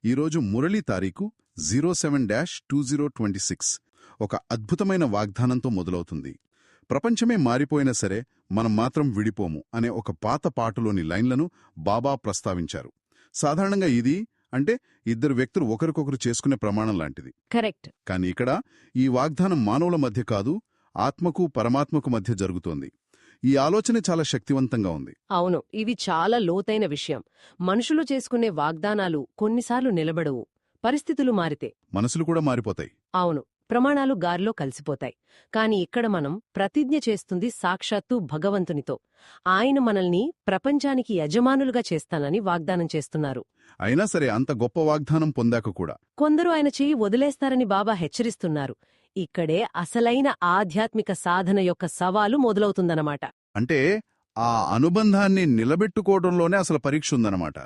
ఈరోజు మురళి తారీఖు 07-2026 ఒక అద్భుతమైన వాగ్దానంతో మొదలవుతుంది. ప్రపంచమే మారిపోయినా సరే మనం మాత్రం విడిపోము అనే ఒక పాత పాటలోని లైన్లను బాబా ప్రస్తావించారు. సాధారణంగా ఇది అంటే ఇద్దరు వ్యక్తులు ఒకరికొకరు చేసుకునే ప్రమాణం లాంటిది. కరెక్ట్. కాని ఇక్కడ ఈ వాగ్దానం మానవుల మధ్య కాదు, ఆత్మకు పరమాత్మకు మధ్య జరుగుతోంది. ఈ ఆలోచన చాలా శక్తివంతంగా ఉంది. అవును, ఇది చాలా లోతైన విషయం. మనుషులు చేసుకునే వాగ్దానాలు కొన్నిసార్లు నిలబడవు. పరిస్థితులు మారితే మనసులు కూడా మారిపోతాయి. అవును, ప్రమాణాలు గారిలో కలిసిపోతాయి. కాని ఇక్కడ మనం ప్రతిజ్ఞ చేస్తుంది సాక్షాత్తు భగవంతునితో. ఆయన మనల్ని ప్రపంచానికి యజమానులుగా చేస్తానని వాగ్దానం చేస్తున్నారు. అయినా సరే అంత గొప్ప వాగ్దానం పొందాక కూడా కొందరు ఆయన చెయ్యి వదిలేస్తారని బాబా హెచ్చరిస్తున్నారు. ఇక్కడే అసలైన ఆధ్యాత్మిక సాధన యొక్క సవాలు మొదలవుతుందన్నమాట. అంటే ఆ అనుబంధాన్ని నిలబెట్టుకోవడంలోనే అసలు పరీక్ష ఉందన్నమాట.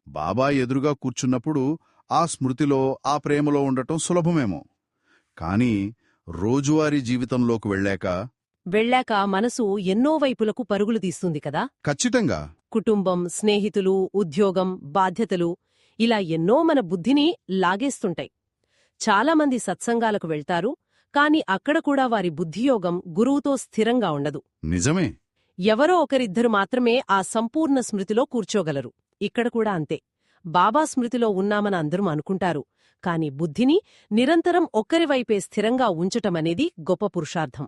బాబా ఎదురుగా కూర్చున్నప్పుడు ఆ స్మృతిలో, ఆ ప్రేమలో ఉండటం సులభమేమో. కాని రోజువారీ జీవితంలోకి వెళ్ళాక మనసు ఎన్నో వైపులకు పరుగులు తీస్తుంది కదా. ఖచ్చితంగా. కుటుంబం, స్నేహితులు, ఉద్యోగం, బాధ్యతలు ఇలా ఎన్నో మన బుద్ధిని లాగేస్తుంటాయి. చాలామంది సత్సంగాలకు వెళ్తారు, కాని అక్కడ కూడా వారి బుద్ధియోగం గురువుతో స్థిరంగా ఉండదు. నిజమే. ఎవరో ఒకరిద్దరు మాత్రమే ఆ సంపూర్ణ స్మృతిలో కూర్చోగలరు. ఇక్కడ కూడా అంతే. బాబా స్మృతిలో ఉన్నామని అందరూ అనుకుంటారు, కాని బుద్ధిని నిరంతరం ఒక్కరివైపే స్థిరంగా ఉంచటమనేది గొప్ప పురుషార్థం.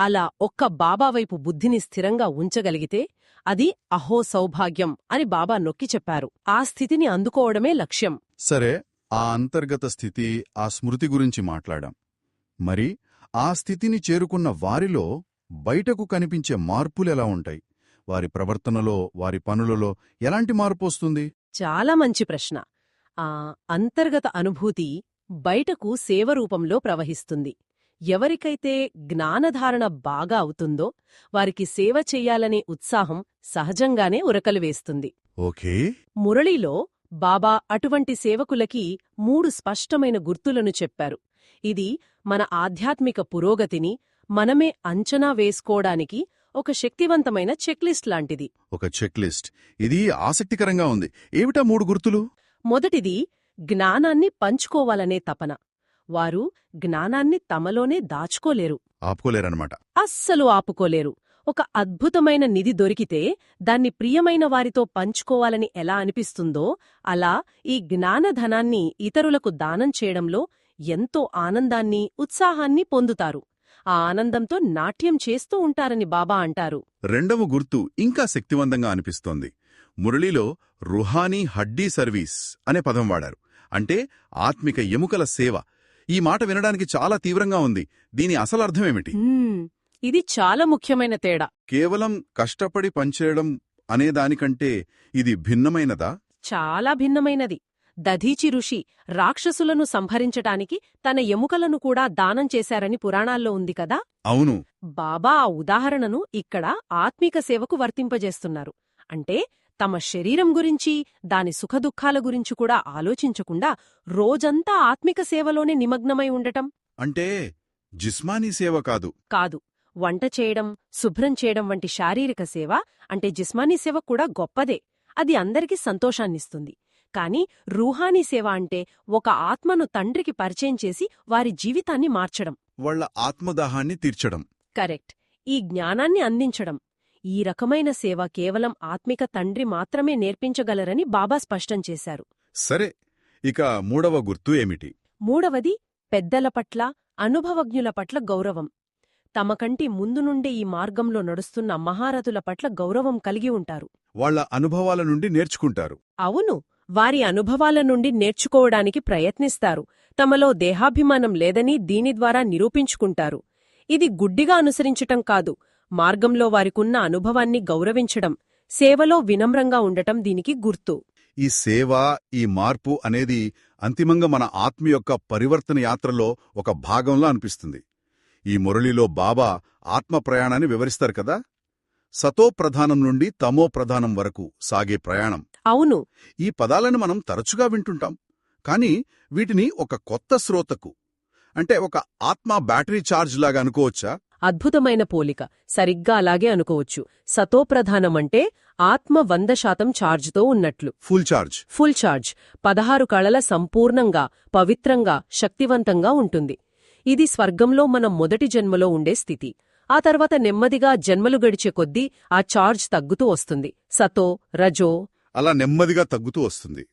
అలా ఒక్క బాబా వైపు బుద్ధిని స్థిరంగా ఉంచగలిగితే అది అహో సౌభాగ్యం అని బాబా నొక్కి చెప్పారు. ఆ స్థితిని అందుకోవడమే లక్ష్యం. సరే, ఆ అంతర్గత స్థితి, ఆ స్మృతి గురించి మాట్లాడాం. మరి ఆ స్థితిని చేరుకున్న వారిలో బయటకు కనిపించే మార్పులెలా ఉంటాయి? వారి ప్రవర్తనలో, వారి పనులలో ఎలాంటి మార్పు వస్తుంది? చాలా మంచి ప్రశ్న. ఆ అంతర్గత అనుభూతి బయటకు సేవ రూపంలో ప్రవహిస్తుంది. ఎవరికైతే జ్ఞానధారణ బాగా అవుతుందో వారికి సేవ చెయ్యాలనే ఉత్సాహం సహజంగానే ఉరకలువేస్తుంది. ఓకే. మురళిలో బాబా అటువంటి సేవకులకి 3 స్పష్టమైన గుర్తులను చెప్పారు. ఇది మన ఆధ్యాత్మిక పురోగతిని మనమే అంచనా వేసుకోవడానికి ఒక శక్తివంతమైన చెక్లిస్ట్ లాంటిది. ఒక చెక్లిస్ట్. ఇది ఆసక్తికరంగా ఉంది. ఏమిటా 3 గుర్తులు? మొదటిది జ్ఞానాన్ని పంచుకోవాలనే తపన. వారు జ్ఞానాన్ని తమలోనే దాచుకోలేరు. ఆపుకోలేరన్నమాట. అస్సలు ఆపుకోలేరు. ఒక అద్భుతమైన నిధి దొరికితే దాన్ని ప్రియమైన వారితో పంచుకోవాలని ఎలా అనిపిస్తుందో అలా ఈ జ్ఞానధనాన్ని ఇతరులకు దానం చేయడంలో ఎంతో ఆనందాన్ని, ఉత్సాహాన్ని పొందుతారు. ఆ ఆనందంతో నాట్యం చేస్తూ ఉంటారని బాబా అంటారు. రెండవ గుర్తు ఇంకా శక్తివంతంగా అనిపిస్తోంది. మురళిలో రుహానీ హడ్డీ సర్వీస్ అనే పదం వాడారు. అంటే ఆత్మిక ఎముకల సేవ. ఈ మాట వినడానికి చాలా తీవ్రంగా ఉంది. దీని అసలు అర్థమేమిటి? ఇది చాలా ముఖ్యమైన తేడా. కేవలం కష్టపడి పనిచేయడం అనేదానికంటే ఇది భిన్నమైనదా? చాలా భిన్నమైనది. దధీచి ఋషి రాక్షసులను సంహరించటానికి తన ఎముకలను కూడా దానం చేశారని పురాణాల్లో ఉంది కదా. అవును. బాబా ఆ ఉదాహరణను ఇక్కడ ఆత్మిక సేవకు వర్తింపజేస్తున్నారు. అంటే తమ శరీరం గురించి, దాని సుఖదుఖాల గురించి కూడా ఆలోచించకుండా రోజంతా ఆత్మిక సేవలోనే నిమగ్నమై ఉండటం. అంటే జిస్మానీ సేవ కాదు. కాదు. వంట చేయడం, శుభ్రం చేయడం వంటి శారీరక సేవ అంటే జిస్మానీ సేవ కూడా గొప్పదే. అది అందరికీ సంతోషాన్నిస్తుంది. కాని రూహానీ సేవ అంటే ఒక ఆత్మను తండ్రికి పరిచయం చేసి వారి జీవితాన్ని మార్చడం. వాళ్ల ఆత్మదాహాన్ని తీర్చడం. కరెక్ట్. ఈ జ్ఞానాన్ని అందించడం. ఈ రకమైన సేవ కేవలం ఆత్మిక తండ్రి మాత్రమే నేర్పించగలరని బాబా స్పష్టం చేశారు. సరే, ఇక మూడవ గుర్తు ఏమిటి? మూడవది పెద్దల పట్ల, అనుభవజ్ఞుల పట్ల గౌరవం. తమకంటి ముందు నుండే ఈ మార్గంలో నడుస్తున్న మహారథుల పట్ల గౌరవం కలిగి ఉంటారు. వాళ్ల అనుభవాల నుండి నేర్చుకుంటారు. అవును, వారి అనుభవాల నుండి నేర్చుకోవడానికి ప్రయత్నిస్తారు. తమలో దేహాభిమానం లేదని దీని ద్వారా నిరూపించుకుంటారు. ఇది గుడ్డిగా అనుసరించటం కాదు, మార్గంలో వారికున్న అనుభవాన్ని గౌరవించడం, సేవలో వినమ్రంగా ఉండటం దీనికి గుర్తు. ఈ సేవ, ఈ మార్పు అనేది అంతిమంగా మన ఆత్మ యొక్క పరివర్తన యాత్రలో ఒక భాగంలా అనిపిస్తుంది. ఈ మురళిలో బాబా ఆత్మ ప్రయాణాన్ని వివరిస్తారు కదా. సతో ప్రధానం నుండి తమో ప్రధానం వరకు సాగే ప్రయాణం. అవును. ఈ పదాలను మనం తరచుగా వింటుంటాం. కాని వీటిని ఒక కొత్త శ్రోతకు, అంటే ఒక ఆత్మ బ్యాటరీ ఛార్జ్ లాగా అనుకోవచ్చా? అద్భుతమైన పోలిక. సరిగ్గా అలాగే అనుకోవచ్చు. సతోప్రధానమంటే ఆత్మ 100% ఛార్జ్తో ఉన్నట్లు. Full charge. ఫుల్ ఛార్జ్ 16 కళల సంపూర్ణంగా, పవిత్రంగా, శక్తివంతంగా ఉంటుంది. ఇది స్వర్గంలో మనం మొదటి జన్మలో ఉండే స్థితి. ఆ తర్వాత నెమ్మదిగా జన్మలు గడిచే కొద్దీ ఆ ఛార్జ్ తగ్గుతూ వస్తుంది. సతో, రజో అలా నెమ్మదిగా తగ్గుతూ వస్తుంది.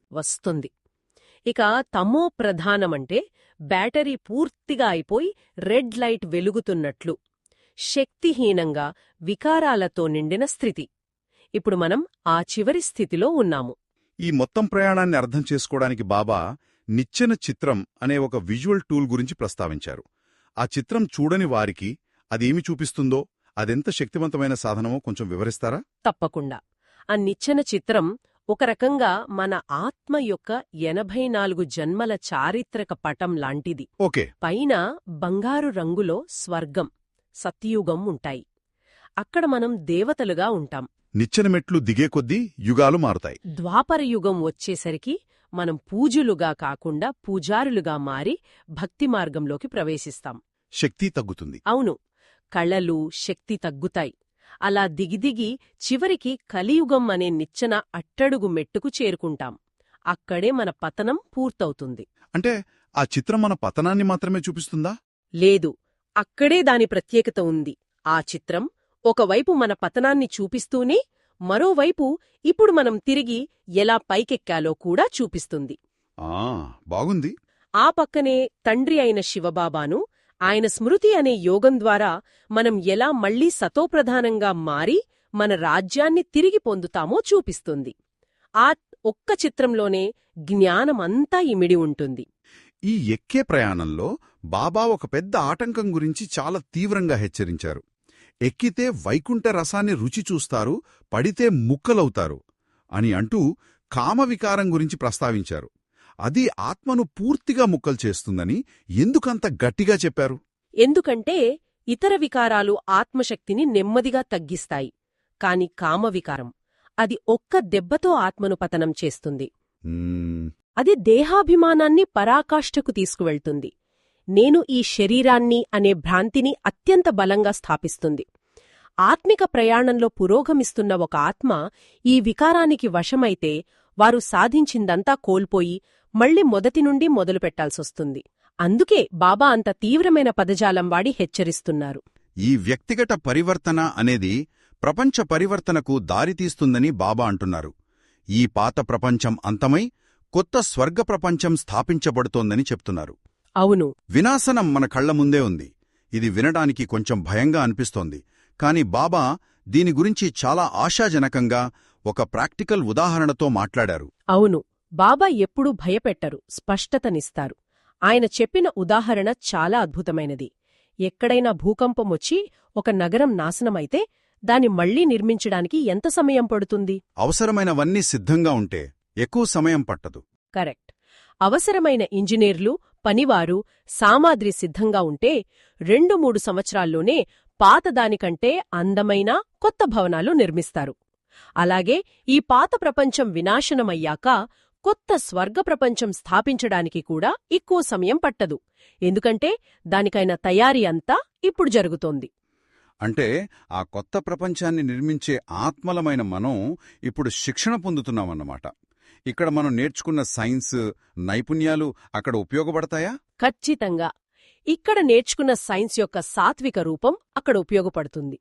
ఇక తమో ప్రధానమంటే బ్యాటరీ పూర్తిగా అయిపోయి రెడ్ లైట్ వెలుగుతున్నట్లు, శక్తిహీనంగా, వికారాలతో నిండిన స్థితి. ఇప్పుడు మనం ఆ చివరి స్థితిలో ఉన్నాము. ఈ మొత్తం ప్రయాణాన్ని అర్థం చేసుకోవడానికి బాబా నిచ్చెన చిత్రం అనే ఒక విజువల్ టూల్ గురించి ప్రస్తావించారు. ఆ చిత్రం చూడని వారికి అదేమి చూపిస్తుందో, అదెంత శక్తివంతమైన సాధనమో కొంచెం వివరిస్తారా? తప్పకుండా. ఆ నిచ్చెన చిత్రం ఒక రకంగా మన ఆత్మ యొక్క 84 జన్మల చారిత్రక పటం లాంటిది. ఓకే. పైన బంగారు రంగులో స్వర్గం, సత్యుగం ఉంటాయి. అక్కడ మనం దేవతలుగా ఉంటాం. నిచ్చెన మెట్లు దిగే కొద్దీ యుగాలు మారుతాయి. ద్వాపరయుగం వచ్చేసరికి మనం పూజలుగా కాకుండా పూజారులుగా మారి భక్తి మార్గంలోకి ప్రవేశిస్తాం. శక్తి తగ్గుతుంది. అవును, కళలు, శక్తి తగ్గుతాయి. అలా దిగిదిగి చివరికి కలియుగం అనే నిచ్చెన అట్టడుగు మెట్టుకు చేరుకుంటాం. అక్కడే మన పతనం పూర్తవుతుంది. అంటే ఆ చిత్రం మన పతనాన్ని మాత్రమే చూపిస్తుందా? లేదు, అక్కడే దాని ప్రత్యేకత ఉంది. ఆ చిత్రం ఒకవైపు మన పతనాన్ని చూపిస్తూనే మరోవైపు ఇప్పుడు మనం తిరిగి ఎలా పైకెక్కాలో కూడా చూపిస్తుంది. బాగుంది. ఆ పక్కనే తండ్రి అయిన శివబాబాను, ఆయన స్మృతి అనే యోగం ద్వారా మనం ఎలా మళ్లీ సతోప్రధానంగా మారి మన రాజ్యాన్ని తిరిగి పొందుతామో చూపిస్తుంది. ఆ ఒక్క చిత్రంలోనే జ్ఞానమంతా ఇమిడి ఉంటుంది. ఈ ఎక్కే ప్రయాణంలో బాబా ఒక పెద్ద ఆటంకం గురించి చాలా తీవ్రంగా హెచ్చరించారు. ఎక్కితే వైకుంఠ రసాన్ని రుచి చూస్తారు, పడితే ముక్కలవుతారు అని అంటూ కామవికారం గురించి ప్రస్తావించారు. అది ఆత్మను పూర్తిగా ముక్కలు చేస్తుందని ఎందుకంత గట్టిగా చెప్పారు? ఎందుకంటే ఇతర వికారాలు ఆత్మశక్తిని నెమ్మదిగా తగ్గిస్తాయి. కాని కామవికారం అది ఒక్క దెబ్బతో ఆత్మను పతనం చేస్తుంది. అది దేహాభిమానాన్ని పరాకాష్ఠకు తీసుకువెళ్తుంది. నేను ఈ శరీరాన్ని అనే భ్రాంతిని అత్యంత బలంగా స్థాపిస్తుంది. ఆత్మిక ప్రయాణంలో పురోగమిస్తున్న ఒక ఆత్మ ఈ వికారానికి వశమైతే వారు సాధించిందంతా కోల్పోయి మళ్లీ మొదటి నుండి మొదలుపెట్టాల్సొస్తుంది. అందుకే బాబా అంత తీవ్రమైన పదజాలం వాడి హెచ్చరిస్తున్నారు. ఈ వ్యక్తిగత పరివర్తన అనేది ప్రపంచ పరివర్తనకు దారితీస్తుందని బాబా అంటున్నారు. ఈ పాత ప్రపంచం అంతమై కొత్త స్వర్గ ప్రపంచం స్థాపించబడుతోందని చెప్తున్నారు. అవును, వినాశనం మన కళ్ల ముందే ఉంది. ఇది వినడానికి కొంచెం భయంగా అనిపిస్తోంది. కాని బాబా దీని గురించి చాలా ఆశాజనకంగా ఒక ప్రాక్టికల్ ఉదాహరణతో మాట్లాడారు. అవును, బాబా ఎప్పుడూ భయపెట్టరు, స్పష్టతనిస్తారు. ఆయన చెప్పిన ఉదాహరణ చాలా అద్భుతమైనది. ఎక్కడైనా భూకంపమొచ్చి ఒక నగరం నాశనమైతే దాన్ని మళ్లీ నిర్మించడానికి ఎంత సమయం పడుతుంది? అవసరమైనవన్నీ సిద్ధంగా ఉంటే ఎక్కువ సమయం పట్టదు. కరెక్ట్. అవసరమైన ఇంజనీర్లు, పనివారు, సామాగ్రి సిద్ధంగా ఉంటే 2-3 సంవత్సరాల్లోనే పాతదానికంటే అందమైన కొత్త భవనాలు నిర్మిస్తారు. అలాగే ఈ పాత ప్రపంచం వినాశనమయ్యాక కొత్త స్వర్గ ప్రపంచం స్థాపించడానికి కూడా ఎక్కువ సమయం పట్టదు. ఎందుకంటే దానికైన తయారీ అంతా ఇప్పుడు జరుగుతోంది. అంటే ఆ కొత్త ప్రపంచాన్ని నిర్మించే ఆత్మలమైన మనం ఇప్పుడు శిక్షణ పొందుతున్నామన్నమాట. ఇక్కడ మనం నేర్చుకున్న సైన్స్, నైపుణ్యాలు అక్కడ ఉపయోగపడతాయా? ఖచ్చితంగా. ఇక్కడ నేర్చుకున్న సైన్స్ యొక్క సాత్విక రూపం అక్కడ ఉపయోగపడుతుంది.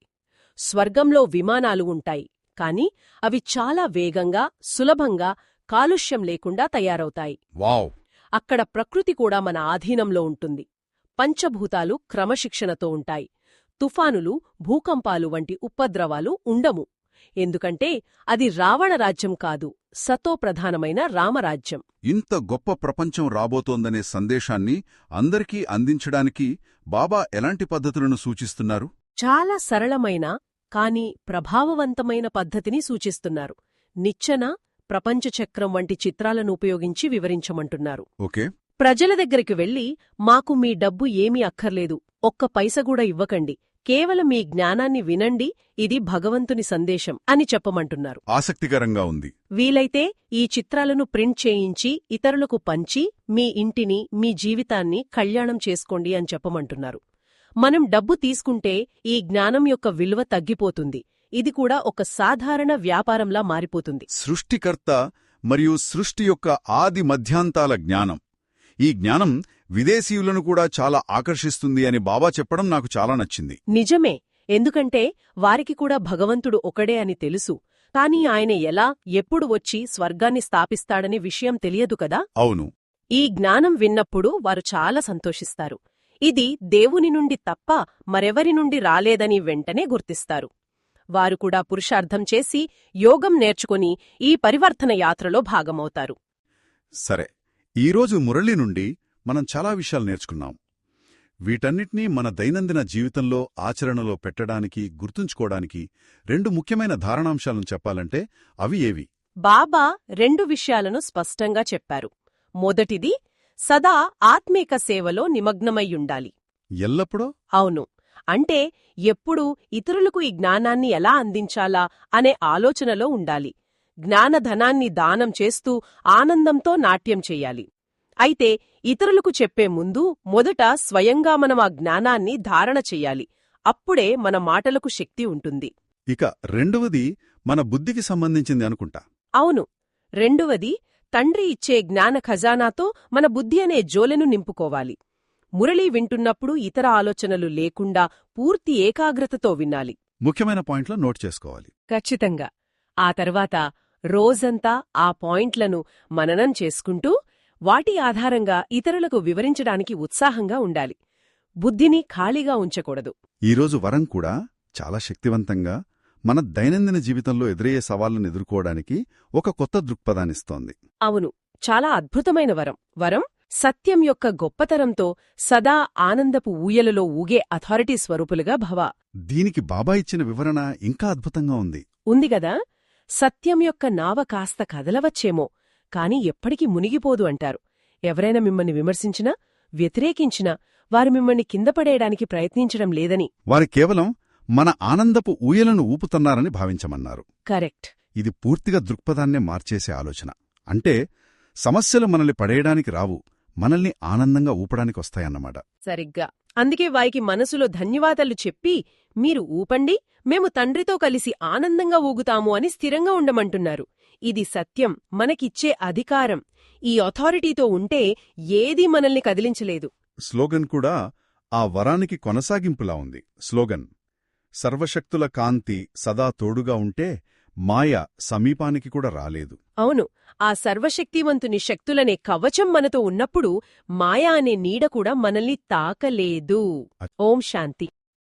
స్వర్గంలో విమానాలు ఉంటాయి, కాని అవి చాలా వేగంగా, సులభంగా, కాలుష్యం లేకుండా తయారవుతాయి. వావ్! అక్కడ ప్రకృతి కూడా మన ఆధీనంలో ఉంటుంది. పంచభూతాలు క్రమశిక్షణతో ఉంటాయి. తుఫానులు, భూకంపాలు వంటి ఉపద్రవాలు ఉండము. ఎందుకంటే అది రావణరాజ్యం కాదు, సతోప్రధానమైన రామరాజ్యం. ఇంత గొప్ప ప్రపంచం రాబోతోందనే సందేశాన్ని అందరికీ అందించడానికి బాబా ఎలాంటి పద్ధతులను సూచిస్తున్నారు? చాలా సరళమైన కాని ప్రభావవంతమైన పద్ధతిని సూచిస్తున్నారు. నిచ్చెన, ప్రపంచచక్రం వంటి చిత్రాలను ఉపయోగించి వివరించమంటున్నారు. ఓకే. ప్రజల దగ్గరికి వెళ్లి, మాకు మీ డబ్బు ఏమీ అక్కర్లేదు, ఒక్క పైసగూడా ఇవ్వకండి, కేవలం మీ జ్ఞానాన్ని వినండి, ఇది భగవంతుని సందేశం అని చెప్పమంటున్నారు. ఆసక్తికరంగా ఉంది. వీలైతే ఈ చిత్రాలను ప్రింట్ చేయించి ఇతరులకు పంచి మీ ఇంటిని, మీ జీవితాన్ని కళ్యాణం చేసుకోండి అని చెప్పమంటున్నారు. మనం డబ్బు తీసుకుంటే ఈ జ్ఞానం యొక్క విలువ తగ్గిపోతుంది. ఇది కూడా ఒక సాధారణ వ్యాపారంలా మారిపోతుంది. సృష్టికర్త మరియు సృష్టి యొక్క ఆది మధ్యాంతాల జ్ఞానం. ఈ జ్ఞానం విదేశీయులను కూడా చాలా ఆకర్షిస్తుంది అని బాబా చెప్పడం నాకు చాలా నచ్చింది. నిజమే, ఎందుకంటే వారికి కూడా భగవంతుడు ఒకడే అని తెలుసు. కాని ఆయన ఎలా, ఎప్పుడు వచ్చి స్వర్గాన్ని స్థాపిస్తాడనే విషయం తెలియదు కదా. అవును. ఈ జ్ఞానం విన్నప్పుడు వారు చాలా సంతోషిస్తారు. ఇది దేవుని నుండి తప్ప మరెవరి నుండి రాలేదని వెంటనే గుర్తిస్తారు. వారు కూడా పురుషార్థం చేసి యోగం నేర్చుకుని ఈ పరివర్తన యాత్రలో భాగమవుతారు. సరే, ఈరోజు మురళి నుండి మనం చాలా విషయాలు నేర్చుకున్నాం. వీటన్నిటినీ మన దైనందిన జీవితంలో ఆచరణలో పెట్టడానికి, గుర్తుంచుకోవడానికి 2 ముఖ్యమైన ధారణాంశాలను చెప్పాలంటే అవి ఏవి? బాబా 2 విషయాలను స్పష్టంగా చెప్పారు. మొదటిది, సదా ఆత్మీక సేవలో నిమగ్నమయ్యుండాలి. ఎల్లప్పుడూ? అవును. అంటే ఎప్పుడూ ఇతరులకు ఈ జ్ఞానాన్ని ఎలా అందించాలా అనే ఆలోచనలో ఉండాలి. జ్ఞానధనాన్ని దానం చేస్తూ ఆనందంతో నాట్యం చెయ్యాలి. అయితే ఇతరులకు చెప్పే ముందు మొదట స్వయంగా మనం ఆ జ్ఞానాన్ని ధారణ చెయ్యాలి. అప్పుడే మన మాటలకు శక్తి ఉంటుంది. ఇక రెండవది మన బుద్ధికి సంబంధించింది అనుకుంటా. అవును. రెండవది, తండ్రి ఇచ్చే జ్ఞాన ఖజానాతో మన బుద్ధి అనే జోలెను నింపుకోవాలి. మురళి వింటున్నప్పుడు ఇతర ఆలోచనలు లేకుండా పూర్తి ఏకాగ్రతతో వినాలి. ముఖ్యమైన పాయింట్లో నోట్ చేసుకోవాలి. ఖచ్చితంగా. ఆ తర్వాత రోజంతా ఆ పాయింట్లను మననం చేసుకుంటూ వాటి ఆధారంగా ఇతరులకు వివరించడానికి ఉత్సాహంగా ఉండాలి. బుద్ధిని ఖాళీగా ఉంచకూడదు. ఈరోజు వరం కూడా చాలా శక్తివంతంగా మన దైనందిన జీవితంలో ఎదురయ్యే సవాళ్లను ఎదుర్కోవడానికి ఒక కొత్త దృక్పథాన్నిస్తోంది. అవును, చాలా అద్భుతమైన వరం సత్యం యొక్క గొప్పతనంతో సదా ఆనందపు ఊయలలో ఊగే అథారిటీ స్వరూపులుగా భవ. దీనికి బాబా ఇచ్చిన వివరణ ఇంకా అద్భుతంగా ఉంది. ఉందిగదా. సత్యం యొక్క నావ కాస్త కదలవచ్చేమో, కాని ఎప్పటికీ మునిగిపోదు అంటారు. ఎవరైనా మిమ్మల్ని విమర్శించినా, వ్యతిరేకించినా వారు మిమ్మల్ని కిందపడేయడానికి ప్రయత్నించడం లేదని, వారు కేవలం మన ఆనందపు ఊయలను ఊపుతున్నారని భావించమన్నారు. కరెక్ట్. ఇది పూర్తిగా దృక్పథాన్నే మార్చేసే ఆలోచన. అంటే సమస్యలు మనల్ని పడేయడానికి రావు, మనల్ని ఆనందంగా ఊపడానికి వస్తాయన్నమాట. సరిగ్గా. అందుకే వారికి మనసులో ధన్యవాదాలు చెప్పి, మీరు ఊపండి, మేము తండ్రితో కలిసి ఆనందంగా ఊగుతాము అని స్థిరంగా ఉండమంటున్నారు. ఇది సత్యం, మనకిచ్చే అధికారం. ఈ అథారిటీతో ఉంటే ఏదీ మనల్ని కదిలించలేదు. స్లోగన్ కూడా ఆ వరానికి కొనసాగింపులా ఉంది. స్లోగన్: సర్వశక్తుల కాంతి సదా తోడుగా ఉంటే మాయ సమీపానికి కూడా రాలేదు. అవును, ఆ సర్వశక్తివంతుని శక్తులనే కవచం మనతో ఉన్నప్పుడు మాయ అనే నీడ కూడా మనల్ని తాకలేదు. ఓం శాంతి.